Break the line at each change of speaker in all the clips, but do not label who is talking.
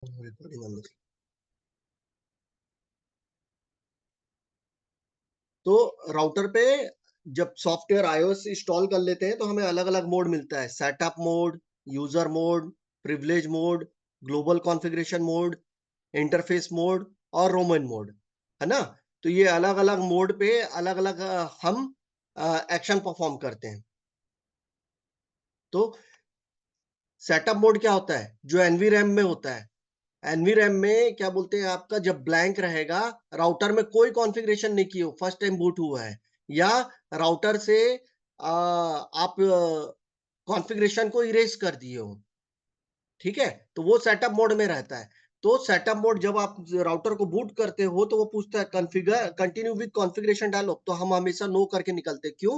Recording on. तो router पे जब सॉफ्टवेयर आईओएस इंस्टॉल कर लेते हैं तो हमें अलग अलग मोड मिलता है, setup mode, user mode, privilege mode, global configuration mode, interface mode और रोमन मोड, है ना। तो ये अलग अलग मोड पे अलग अलग हम एक्शन परफॉर्म करते हैं। तो सेटअप मोड क्या होता है, जो एनवीरैम में होता है। एनवीरैम में क्या बोलते हैं, आपका जब ब्लैंक रहेगा, राउटर में कोई कॉन्फ़िगरेशन नहीं की हो, फर्स्ट टाइम बूट हुआ है, या राउटर से आप कॉन्फ़िगरेशन को इरेज़ कर दिए हो, ठीक है? तो वो सेटअप मोड में रहता है। तो सेटअप मोड जब आप राउटर को बूट करते हो तो वो पूछता है configure continue with configuration dialog, तो हम हमेशा नो करके निकलते हैं। क्यों?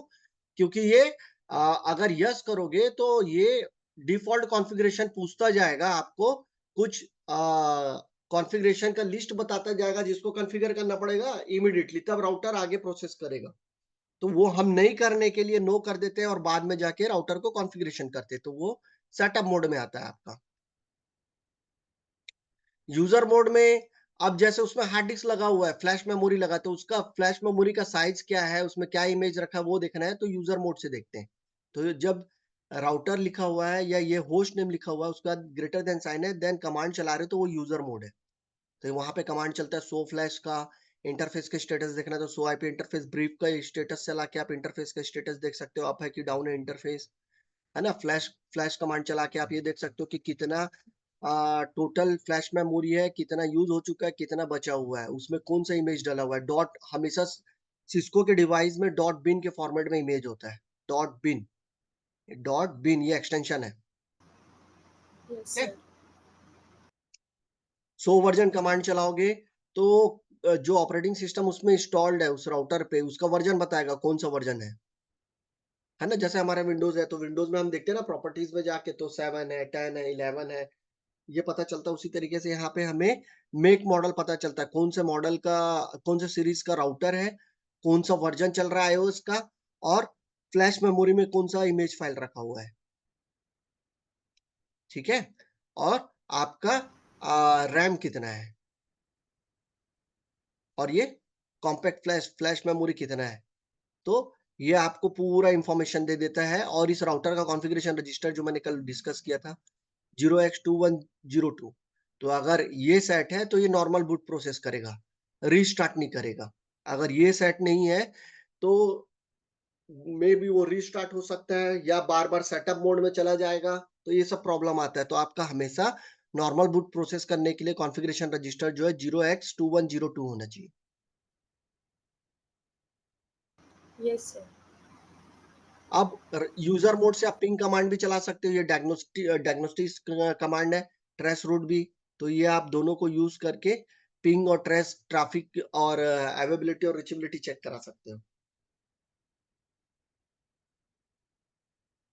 क्योंकि ये अगर यस करोगे तो ये डिफ़ॉल्ट कॉन्फ़िगरेशन पूछता जाएगा आपको, कुछ कॉन्फ़िगरेशन का लिस्ट बताता जाएगा जिसको कॉन्फ़िगर करना पड़ेगा इमीडिएटली, तब राउटर आगे प्रोसेस करेगा। तो वो हम नहीं करने के लिए नो कर देते हैं और बाद में जाके राउटर को कॉन्फ़िगरेशन करते हैं, तो वो सेटअप मोड में आता है आपका। यूजर मोड में अब जैसे उसमें हार्ड डिस्क लगा हुआ है, फ्लैश मेमोरी लगा, तो उसका फ्लैश मेमोरी का साइज क्या है, उसमें क्या इमेज रखा है वो देखना है, तो यूजर मोड से देखते हैं। तो जब राउटर लिखा हुआ है या ये होस्ट नेम लिखा हुआ है, उसके बाद ग्रेटर देन साइन है, देन कमांड चला रहे हो, तो वो यूजर मोड है। तो वहां पे कमांड चलता है शो फ्लैश का, इंटरफेस का स्टेटस देखना है तो शो आईपी इंटरफेस ब्रीफ का स्टेटस चला के आप इंटरफेस का स्टेटस देख सकते हो, अप है कि डाउन है इंटरफेस, है ना। फ्लैश फ्लैश कमांड चला के आप ये देख सकते हो कि कितना टोटल फ्लैश मेमोरी है, कितना यूज हो चुका है, कितना बचा हुआ है, उसमें कौन सा इमेज डाला हुआ है। डॉट हमेशा सिस्को के डिवाइस में डॉट बिन के फॉर्मेट में इमेज होता है, डॉट बिन, डॉट बिन ये एक्सटेंशन है,
यस
ठीक है।
सर।
सो वर्जन कमांड चलाओगे तो जो ऑपरेटिंग सिस्टम उसमें इंस्टॉल्ड है उस राउटर पे, उसका वर्जन बताएगा कौन सा वर्जन है ना। जैसे हमारा विंडोज है तो विंडोज में हम देखते हैं ना प्रॉपर्टीज में जाके, तो 7 है, 10 है, 11 है, ये पता चलता है। उसी तरीके से यहाँ पे हमें मेक मॉडल पता चलता है, कौन से मॉडल का, कौन से सीरीज का राउटर है, कौन सा वर्जन चल रहा है आईओएस का, और फ्लैश मेमोरी में कौन सा इमेज फाइल रखा हुआ है, ठीक है। और आपका रैम कितना है, और ये कॉम्पैक्ट फ्लैश फ्लैश मेमोरी कितना है। तो ये आपको पूरा इंफॉर्मेशन दे देता है। और इस राउटर का कॉन्फ़िगरेशन रजिस्टर जो मैंने कल डिस्कस किया था, 0x2102, तो अगर ये सेट है तो ये नॉर्मल बूट प्रोसेस करेगा, रीस्टार्ट नहीं करेगा। अगर ये सेट नहीं है तो मे बी वो रीस्टार्ट हो सकता है या बार-बार सेटअप मोड में चला जाएगा, तो ये सब प्रॉब्लम आता है। तो आपका हमेशा नॉर्मल बूट प्रोसेस करने के लिए कॉन्फ़िगरेशन रजिस्टर जो है 0x2102 होना चाहिए।
Yes sir.
अब यूजर मोड से आप पिंग कमांड भी चला सकते हो, ये डायग्नोस्टिक्स कमांड है, ट्रेस रूट भी। तो ये आप दोनों को यूज करके पिंग और ट्रेस, ट्रैफिक और अवेलेबिलिटी और रीचेबिलिटी चेक करा सकते हो।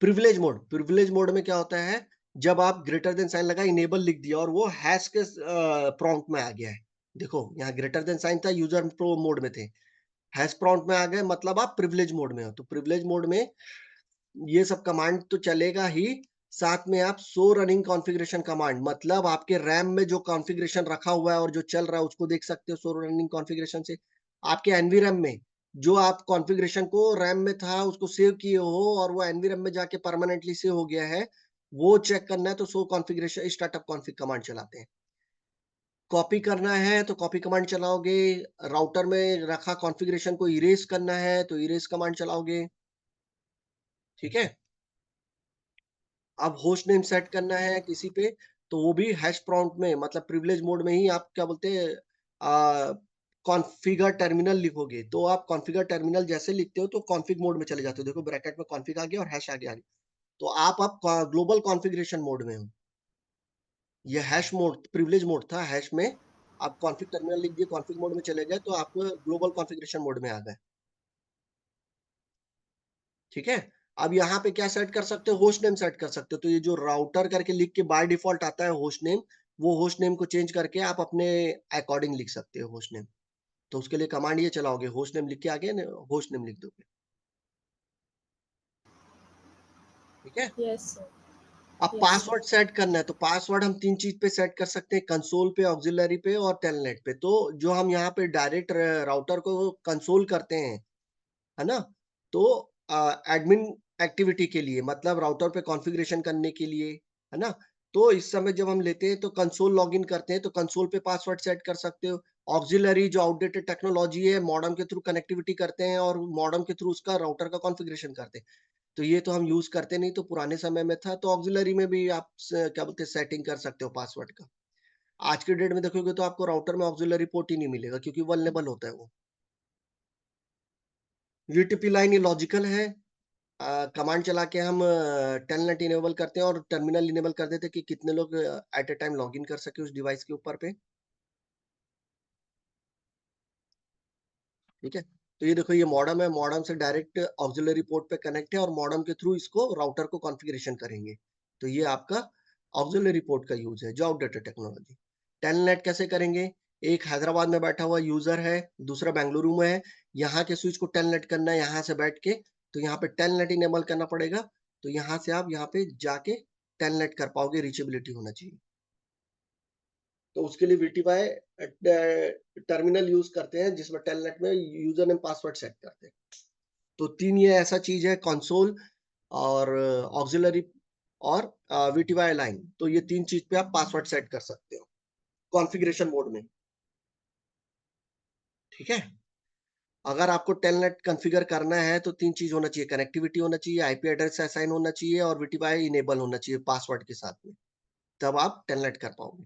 प्रिविलेज मोड में क्या होता है, जब आप ग्रेटर देन साइन लगा, इनेबल लिख दिया और वो हैश के प्रॉम्प्ट में आ गया है। देखो यहाँ ग्रेटर देन साइन था, यूजर प्रो मोड में थे, हैश प्रॉम्प्ट में आ गए, मतलब आप प्रिविलेज मोड में हो। तो प्रिविलेज मोड में ये सब कमांड तो चलेगा ही, साथ में आप शो रनिंग कॉन्फ़िगरेशन कमांड, मतलब आपके रैम में जो कॉन्फ़िगरेशन रखा हुआ है और जो चल रहा है उसको देख सकते हो शो रनिंग कॉन्फ़िगरेशन से। आपके एनवीरैम में जो आप कॉन्फ़िगरेशन को रैम में था उसको सेव किए हो और वो एनवीरैम में जाके परमानेंटली सेव हो गया है, वो चेक करना है तो show configuration startup config command चलाते हैं। कॉपी करना है तो कॉपी कमांड चलाओगे, राउटर में रखा कॉन्फ़िगरेशन को इरेज़ करना है तो इरेज़ कमांड चलाओगे, ठीक है? अब होस्ट नेम सेट करना है किसी पे, तो वो भी हैश प्रॉम्प्ट में, मतलब प्रिविलेज मोड में ही आप क्या बोलते हैं कॉन्फ़िगर टर्मिनल लिखोगे। तो आप कॉन्फ़िगर टर्मिनल जैसे लिखते हो तो कॉन्फ़िग मोड में चले जाते हो। देखो ब्रैकेट में कॉन्फ़िग आ गया और हैश आ गया। तो आप ग्लोबल कॉन्फ़िगरेशन मोड में हो। ये हैश मोड प्रिविलेज मोड था, हैश में आप कॉन्फ़िग टर्मिनल लिख दिए, कॉन्फ़िग मोड में चले गए तो आप ग्लोबल कॉन्फ़िगरेशन मोड में आ गए। ठीक है? अब यहाँ पे क्या सेट कर सकते हो, होस्ट नेम सेट कर सकते हो। तो ये जो राउटर करके लिख के बाय डिफ़ॉल्ट आता है होस्ट नेम, वो होस्ट नेम को चेंज करके आप अपने अकॉर्डिंग लिख सकते हो होस्ट नेम। तो उसके लिए कमांड ये चलाओगे, होस्ट नेम लिख के आगे न होस्ट नेम लिख दोगे। ठीक है?
Yes sir.
अब
Yes, sir.
पासवर्ड सेट करना है तो पासवर्ड हम 3 चीज पे सेट कर सकते हैं, कंसोल पे, ऑक्सिलरी पे और टेलनेट पे। तो जो हम यहाँ पे डायरेक्ट राउटर को कंसोल करते हैं, है ना, तो एडमिन एक्टिविटी के लिए, मतलब राउटर पे कॉन्फ़िगरेशन करने के लिए, है ना, तो इस समय जब हम लेते हैं तो कंसोल लॉगिन करते हैं तो कंसोल पे पासवर्ड सेट कर सकते हो। ऑक्सिलरी जो आउटडेटेड टेक्नोलॉजी है, मॉडेम के थ्रू कनेक्टिविटी करते हैं और मॉडेम के थ्रू उसका राउटर का कॉन्फ़िगरेशन करते हैं। तो ये तो हम यूज़ करते नहीं, तो पुराने समय में था, तो ऑक्सिलरी में भी आप क्या बोलते हैं, सेटिंग कर सकते हो पासवर्ड का। आज के डेट में देखोगे तो आपको राउटर में ऑक्सिलरी पोर्ट ही नहीं मिलेगा, क्योंकि वल्नरेबल होता है वो। यूटीपी लाइन ये लॉजिकल है। कमांड चला के हम टेलनेट इनेबल करते हैं और टर्मिनल इनेबल कर देते हैं कि कितने लोग एट अ टाइम लॉगिन कर सके उस डिवाइस के ऊपर पे। ठीक है, तो ये देखो, ये मॉडेम है, मॉडेम से डायरेक्ट ऑक्सिलरी पोर्ट पे कनेक्ट है और मॉडेम के थ्रू इसको राउटर को कॉन्फ़िगरेशन करेंगे। तो ये आपका ऑक्सिलरी पोर्ट का यूज़ है, जो आउटडेटेड टेक्नोलॉजी। टेलनेट कैसे करेंगे? एक हैदराबाद में बैठा हुआ यूज़र है, दूसरा बेंगलुरु में है, यहाँ के स्विच को टेलनेट करना है यहाँ से बैठ के, तो यहाँ पे टेलनेट इनेबल करना पड़ेगा। तो यहाँ से आप यहाँ पे जाके टेलनेट कर पाओगे, रीचेबिलिटी होना चाहिए। तो उसके लिए वीटीवाई टर्मिनल यूज़ करते हैं, जिसमें टेलनेट में यूज़र नेम पासवर्ड सेट करते हैं। तो 3 ये ऐसा चीज़ है, कंसोल और ऑक्सिलरी और वीटीवाई लाइन। तो ये 3 चीज़ पे आप पासवर्ड सेट कर सकते हो, कॉन्फ़िगरेशन मोड में, ठीक है? अगर आपको टेलनेट कॉन्फ़िगर करना है तो 3 चीज़ होना चाहिए, कनेक्टिविटी होना चाहिए, आईपी एड्रेस असाइन होना चाहिए और वीटीवाई इनेबल होना चाहिए पासवर्ड के साथ में, तब आप टेलनेट कर पाओगे।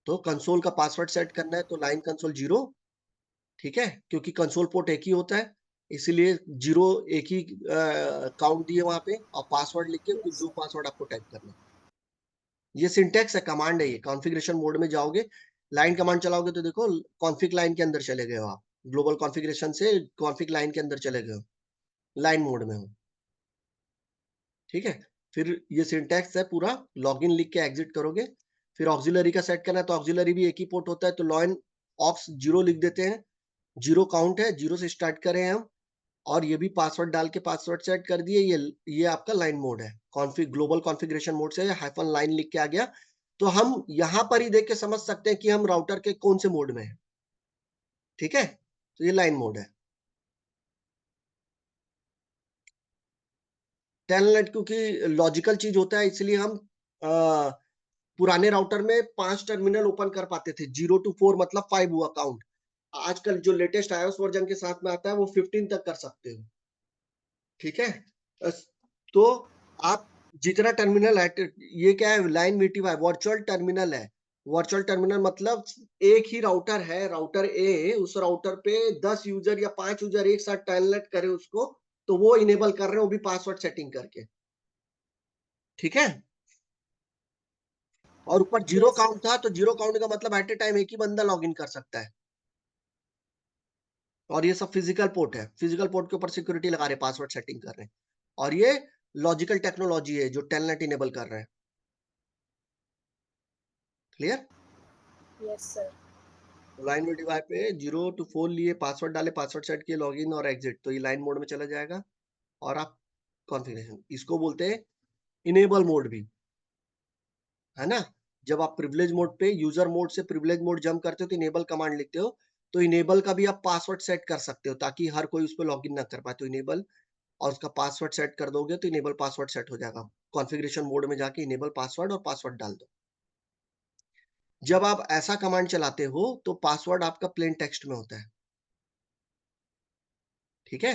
तो कंसोल का पासवर्ड सेट करना है तो लाइन कंसोल 0, ठीक है? क्योंकि कंसोल पोर्ट एक ही होता है, इसीलिए 0 एक ही काउंट दिए वहाँ पे और पासवर्ड लिख के
Yes,
जो
sir.
पासवर्ड आपको टाइप करना है। ये सिंटैक्स है, कमांड है ये। कॉन्फ़िगरेशन मोड में जाओगे, लाइन कमांड चलाओगे तो देखो कॉन्फ़िग लाइन के अंदर चले गए हो आप। ग्लोबल कॉन्फ़िगरेशन से कॉन्फ़िग लाइन के अंदर चले गए हो, लाइन मोड में हो, ठीक है? फिर ये सिंटैक्स है पूरा, लॉगिन लिख के एग्ज़िट करोगे, फिर ऑक्सिलरी का सेट करना है तो ऑक्सिलरी भी एक ही पोर्ट होता है तो लॉइन ऑक्स 0 लिख देते हैं, 0 काउंट है, 0 से स्टार्ट कर रहे हैं हम और ये भी पासवर्ड डाल के पासवर्ड सेट कर दिए। ये आपका लाइन मोड है। कॉन्फ़िग ग्लोबल कॉन्फ़िगरेशन मोड से हाइफ़न लाइन लिख के आ गया, तो हम यहाँ पर ही देख के समझ सकते हैं कि हम राउटर के कौन से मोड में हैं, ठीक है? तो ये लाइन मोड है। टेलनेट क्योंकि लॉजिकल चीज़ होता है, इसलिए हम अ, पुराने राउटर में 5 टर्मिनल ओपन कर पाते थे, 0 टू 4 मतलब 5 हुआ काउंट। आजकल जो लेटेस्ट iOS वर्ज़न के साथ में आता है वो 15 तक कर सकते हो। ठीक है? अस तो आप जितना टर्मिनल है, ये क्या है, लाइन वीटीवाई वर्चुअल टर्मिनल है। वर्चुअल टर्मिनल मतलब एक ही राउटर है, राउटर ए, उस राउटर पे 10 यूज़र या 5 यूज़र एक साथ टेलनेट करे उसको, तो वो इनेबल कर रहे हैं, वो भी पासवर्ड सेटिंग करके। ठीक है? और ऊपर 0
Yes, sir.
काउंट था, तो 0 काउंट का मतलब एट अ टाइम एक ही बंदा लॉगिन कर सकता है। और ये सब फिजिकल पोर्ट है। फिजिकल पोर्ट के ऊपर सिक्योरिटी लगा रहे हैं, पासवर्ड सेटिंग कर रहे हैं। और ये लॉजिकल टेक्नोलॉजी है जो टेलनेट इनेबल कर रहे हैं। क्लियर?
Yes, sir.
लाइन में डिवाइड पे 0 टू 4 लिए, पासवर्ड डाले, पासवर्ड सेट किए, लॉगिन और एग्जिट, तो ये लाइन मोड में चला जाएगा। और आप कॉन्फ़िगरेशन, इसको बोलते हैं इनेबल मोड भी, है ना? जब आप प्रिविलेज मोड पे, यूज़र मोड से प्रिविलेज मोड जंप करते हो तो इनेबल कमांड लिखते हो, तो इनेबल का भी आप पासवर्ड सेट कर सकते हो ताकि हर कोई उस पे लॉगिन ना कर पाए। तो इनेबल और उसका पासवर्ड सेट कर दोगे तो इनेबल पासवर्ड सेट हो जाएगा। कॉन्फ़िगरेशन मोड में जाके इनेबल पासवर्ड और पासवर्ड डाल दो। जब आप ऐसा कमांड चलाते हो तो पासवर्ड आपका प्लेन टेक्स्ट में होता है, ठीक है?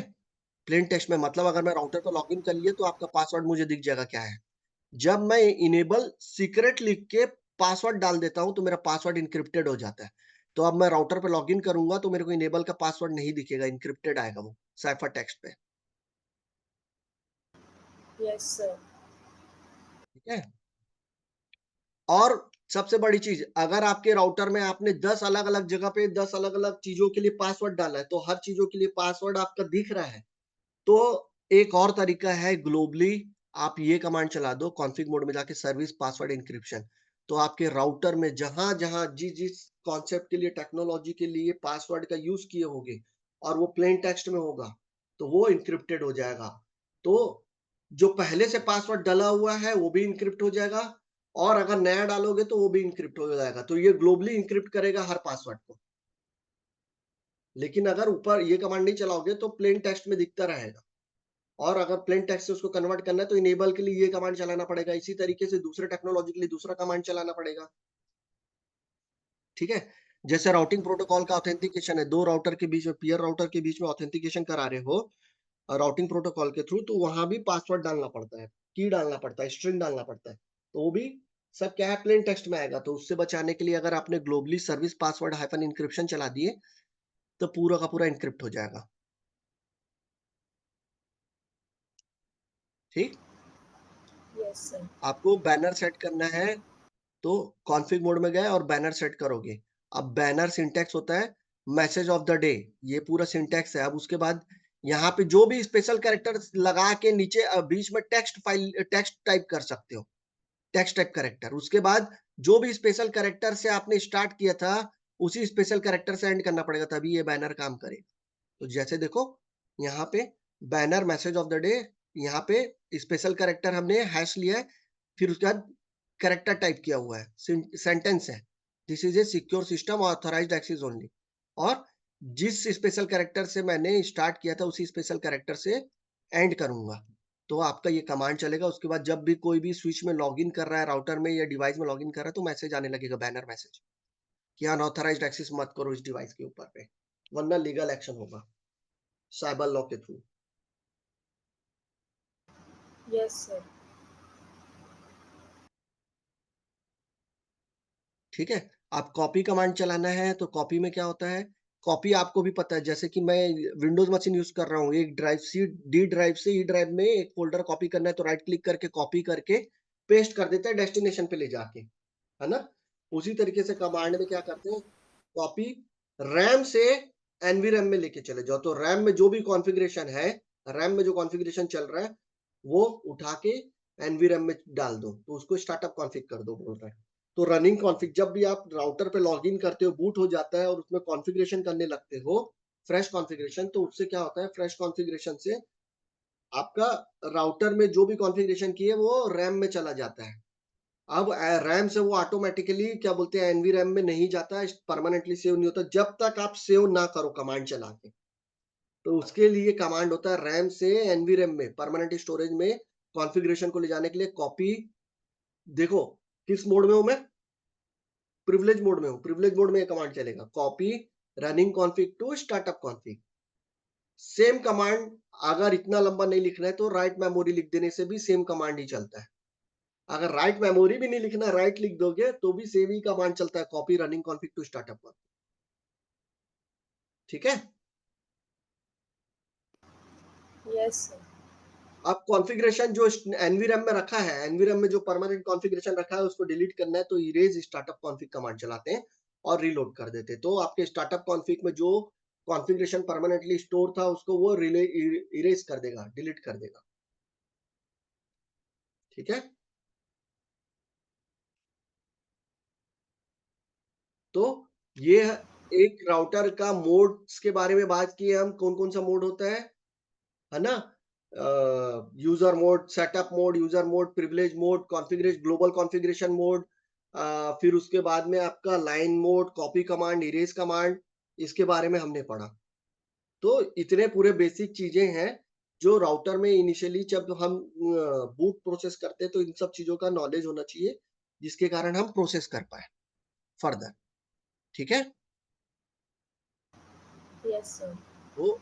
प्लेन टेक्स्ट में मतलब अगर मैं राउटर पे लॉगिन कर लिया तो आपका पासवर्ड मुझे दिख जाएगा क्या है। जब मैं इनेबल सीक्रेट लिख के पासवर्ड डाल देता हूँ तो मेरा पासवर्ड एन्क्रिप्टेड हो जाता है। तो अब मैं राउटर पे लॉगिन करूँगा तो मेरे को इनेबल का पासवर्ड नहीं दिखेगा, एन्क्रिप्टेड आएगा वो साइफर टेक्स्ट पे,
Yes, sir.
ठीक है? और सबसे बड़ी चीज़, अगर आपके राउटर में आपने 10 अलग-अलग जगह पे 10 अलग-अलग चीज़ों के लिए पासवर्ड डाला है, तो हर चीज़ों के लिए पासवर्ड आपका दिख रहा है। तो एक और तरीका है, ग्लोबली आप ये कमांड चला दो कॉन्फिग मोड में जाके, सर्विस पासवर्ड एन्क्रिप्शन। तो आपके राउटर में जहाँ-जहाँ जिस-जिस कॉन्सेप्ट के लिए, टेक्नोलॉजी के लिए पासवर्ड का यूज़ किए होंगे और वो प्लेन टेक्स्ट में होगा, तो वो एन्क्रिप्टेड हो जाएगा। तो जो पहले से पासवर्ड डला हुआ है वो भी एन्क्रिप्ट हो जाएगा और अगर नया डालोगे तो वो भी एन्क्रिप्ट हो जाएगा। तो ये ग्लोबली एन्क्रिप्ट करेगा हर पासवर्ड को। लेकिन अगर ऊपर ये कमांड नहीं चलाओगे तो प्लेन टेक्स्ट में दिखता रहेगा। और अगर प्लेन टेक्स्ट से उसको कन्वर्ट करना है तो इनेबल के लिए ये कमांड चलाना पड़ेगा। इसी तरीके से दूसरे टेक्नोलॉजी के लिए दूसरा कमांड चलाना पड़ेगा। ठीक है? जैसे राउटिंग प्रोटोकॉल का ऑथेंटिकेशन है, 2 राउटर के बीच में, पीयर राउटर के बीच में ऑथेंटिकेशन करा रहे हो राउटिंग प्रोटोकॉल के थ्रू, तो वहाँ भी पासवर्ड डालना पड़ता है, की डालना पड़ता है, स्ट्रिंग डालना पड़ता है। तो वो भी सब क्या है, प्लेन टेक्स्ट में आएगा। तो उससे बचाने के लिए अगर आपने globally service password hyphen encryption चला दिए, तो पूरा का पूरा एन्क्रिप्ट हो जाएगा। ठीक?
Yes, sir.
आपको बैनर सेट करना है, तो कॉन्फ़िग मोड में गए और बैनर सेट करोगे। अब बैनर सिंटैक्स होता है मैसेज ऑफ द डे, ये पूरा सिंटैक्स है। अब उसके बाद यहाँ पे जो भी स्पेशल कैरेक्टर्स लगा के नीचे बीच में टेक्स्ट टाइप कर सकते हो, टेक्स्ट टाइप कैरेक्टर। उसके बाद जो भी स्पेशल कैरेक्टर से आपने स्टार्ट किया था, उसी स्पेशल कैरेक्टर से एंड करना पड़ेगा, तभी ये बैनर काम करेगा। तो जैसे देखो, यहाँ पे banner message of the day, यहाँ पे स्पेशल कैरेक्टर हमने हैश लिया है, फिर उसके बाद कैरेक्टर टाइप किया हुआ है, सेंटेंस है, this is a secure system authorized access only. और जिस स्पेशल कैरेक्टर से मैंने स्टार्ट किया था उसी स्पेशल कैरेक्टर से एंड करूंगा। तो आपका ये कमांड चलेगा। उसके बाद जब भी कोई भी स्विच में लॉगिन कर रहा है, राउटर में या डिवाइस में लॉगिन कर रहा है, तो मैसेज आने लगेगा, बैनर मैसेज, कि अनऑथराइज्ड एक्सेस मत करो इस डिवाइस के ऊपर पे, वरना लीगल एक्शन होगा साइबर लॉ के थ्रू।
Yes, sir.
ठीक है? आप कॉपी कमांड चलाना है, तो कॉपी में क्या होता है, कॉपी आपको भी पता है। जैसे कि मैं विंडोज़ मशीन यूज़ कर रहा हूँ, एक ड्राइव सी डी ड्राइव से ई ड्राइव में एक फ़ोल्डर कॉपी करना है, तो राइट क्लिक करके कॉपी करके पेस्ट कर देते हैं डेस्टिनेशन पे ले जाके, है ना? उसी तरीके से कमांड में क्या करते हैं, कॉपी रैम से एनवीरैम में लेके चले जाओ। तो रैम में जो भी कॉन्फ़िगरेशन है, रैम में जो कॉन्फ़िगरेशन चल रहा है, वो उठा के एनवीरैम में डाल दो, तो उसको स्टार्टअप कॉन्फ़िग कर दो बोल रहा है। तो रनिंग कॉन्फ़िग, जब भी आप राउटर पे लॉगिन करते हो, बूट हो जाता है और उसमें कॉन्फ़िगरेशन करने लगते हो, फ्रेश कॉन्फ़िगरेशन, तो उससे क्या होता है, फ्रेश कॉन्फ़िगरेशन से आपका राउटर में जो भी कॉन्फ़िगरेशन की है वो रैम में चला जाता है। अब रैम से वो ऑटोमैटिकली क्या बोलते हैं, एनवी रैम में नहीं जाता है, परमानेंटली सेव नहीं होता जब तक आप सेव ना करो कमांड चला के। तो उसके लिए कमांड होता है रैम से एनवी रैम में, परमानेंट स्टोरेज में कॉन्फ़िगरेशन को ले जाने के लिए कॉपी। देखो, किस मोड में हूँ मैं? प्रिविलेज मोड में हूँ। प्रिविलेज मोड में ये कमांड चलेगा, copy running config to startup config. Same command, अगर इतना लंबा नहीं लिखना है तो राइट मेमोरी लिख देने से भी सेम कमांड ही चलता है। अगर राइट मेमोरी भी नहीं लिखना है, राइट लिख दोगे तो भी सेम ही कमांड चलता है, copy running config to startup config. ठीक है?
Yes, sir.
अब कॉन्फ़िगरेशन जो एनवीरैम में रखा है, एनवीरैम में जो परमानेंट कॉन्फ़िगरेशन रखा है उसको डिलीट करना है, तो इरेज़ स्टार्टअप कॉन्फ़िग कमांड चलाते हैं और रीलोड कर देते हैं। तो आपके स्टार्टअप कॉन्फ़िग में जो कॉन्फ़िगरेशन परमानेंटली स्टोर था उसको वो इरेज़ कर देगा, डिलीट कर देगा। ठीक है? तो ये एक राउटर का मोड्स के बारे में बात की है हम, कौन-कौन सा मोड होता है ना? User mode, setup mode, user mode, privilege mode, global configuration mode, फिर उसके बाद में आपका line mode, copy command, erase command, इसके बारे में हमने पढ़ा। तो इतने पूरे बेसिक चीज़ें हैं, जो राउटर में इनिशियली जब हम बूट प्रोसेस करते हैं, तो इन सब चीज़ों का नॉलेज होना चाहिए, जिसके कारण हम प्रोसेस कर पाएँ फर्दर। ठीक है?
Yes, sir.
तो